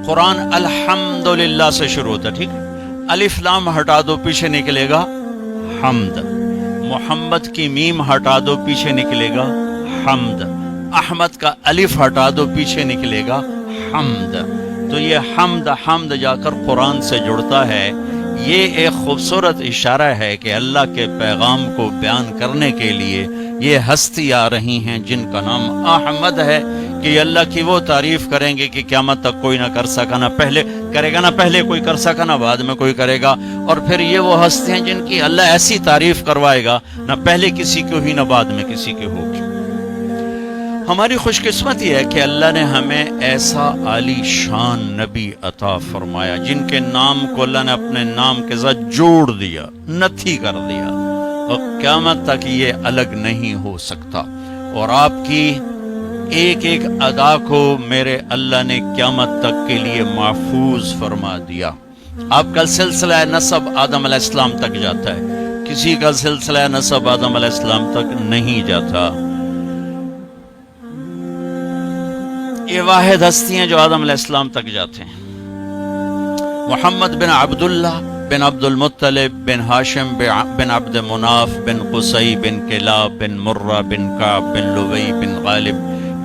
قرآن الحمدللہ سے شروع ہوتا ہے، ٹھیک ہے؟ الف لام ہٹا دو پیچھے نکلے گا حمد، محمد کی میم ہٹا دو پیچھے نکلے گا حمد، احمد کا الف ہٹا دو پیچھے نکلے گا حمد۔ تو یہ حمد جا کر قرآن سے جڑتا ہے۔ یہ ایک خوبصورت اشارہ ہے کہ اللہ کے پیغام کو بیان کرنے کے لیے یہ ہستی آ رہی ہیں جن کا نام احمد ہے، کہ یہ اللہ کی وہ تعریف کریں گے کہ قیامت تک کوئی نہ کر سکا، نہ پہلے کرے گا، نہ پہلے کوئی کر سکا، نہ بعد میں کوئی کرے گا۔ اور پھر یہ وہ ہستی ہیں جن کی اللہ ایسی تعریف کروائے گا، نہ پہلے کسی کی ہوئی نہ بعد میں کسی کی ہوگی۔ ہماری خوش قسمتی ہے کہ اللہ نے ہمیں ایسا عالی شان نبی عطا فرمایا جن کے نام کو اللہ نے اپنے نام کے ساتھ جوڑ دیا، نتھی کر دیا، اور قیامت تک یہ الگ نہیں ہو سکتا۔ اور آپ کی ایک ایک ادا کو میرے اللہ نے قیامت تک کے لیے محفوظ فرما دیا۔ آپ کا سلسلہ نسب آدم علیہ السلام تک جاتا ہے، کسی کا سلسلہ نسب آدم علیہ السلام تک نہیں جاتا۔ یہ واحد ہستی ہیں جو آدم علیہ السلام تک جاتے ہیں۔ محمد بن عبداللہ بن عبد المطلب بن ہاشم بن عبد مناف بن قصی بن کلاب بن مرہ بن کعب بن لوی بن غالب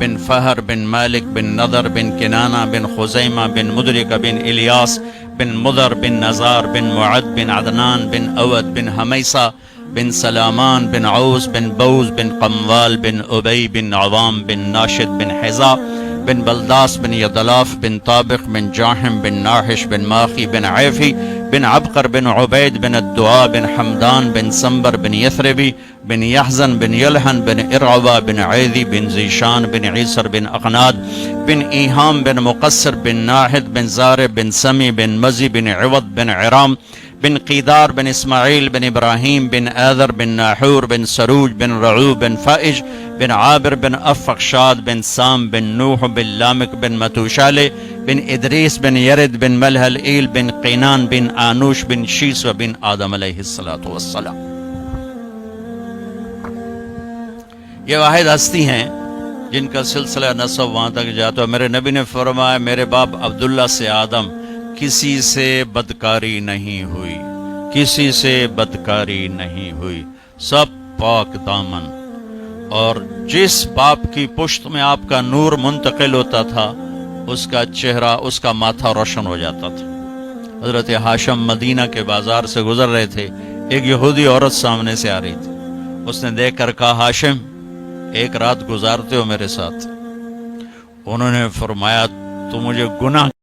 بن فہر بن مالک بن نضر بن کنانہ بن خزیمہ بن مدرکہ بن الیاس بن مضر بن نزار بن معد بن عدنان بن اود بن حمیسہ بن سلامان بن عوس بن بوز بن قموال بن ابی بن عوام بن ناشد بن حذا بن بلداس بن یدلاف بن طابق بن جاحم بن ناحش بن ماخی بن عیفی بن عبقر بن عبید بن الدعاء بن حمدان بن سنبر بن یثربی بن یحزن بن یلحن بن ارعوہ بن عیدی بن زیشان بن عیسر بن اقناد بن ایہام بن مقصر بن ناحد بن زارب بن سمی بن مزی بن عوض بن عرام بن قیدار بن اسماعیل بن ابراہیم بن آذر بن ناحور بن سروج بن رعو بن فائج بن عابر بن افقشاد بن سام بن نوح بن لامک بن متوشالے بن ادریس بن یرد بن ملحل ایل بن قینان بن آنوش بن شیس بن آدم علیہ السلام۔ یہ واحد ہستی ہیں جن کا سلسلہ نسب وہاں تک جاتا ہے۔ میرے نبی نے فرمایا میرے باپ عبداللہ سے آدم کسی سے بدکاری نہیں ہوئی، کسی سے بدکاری نہیں ہوئی، سب پاک دامن۔ اور جس باپ کی پشت میں آپ کا نور منتقل ہوتا تھا اس کا چہرہ، اس کا ماتھا روشن ہو جاتا تھا۔ حضرت ہاشم مدینہ کے بازار سے گزر رہے تھے، ایک یہودی عورت سامنے سے آ رہی تھی۔ اس نے دیکھ کر کہا ہاشم ایک رات گزارتے ہو میرے ساتھ؟ انہوں نے فرمایا تو مجھے گناہ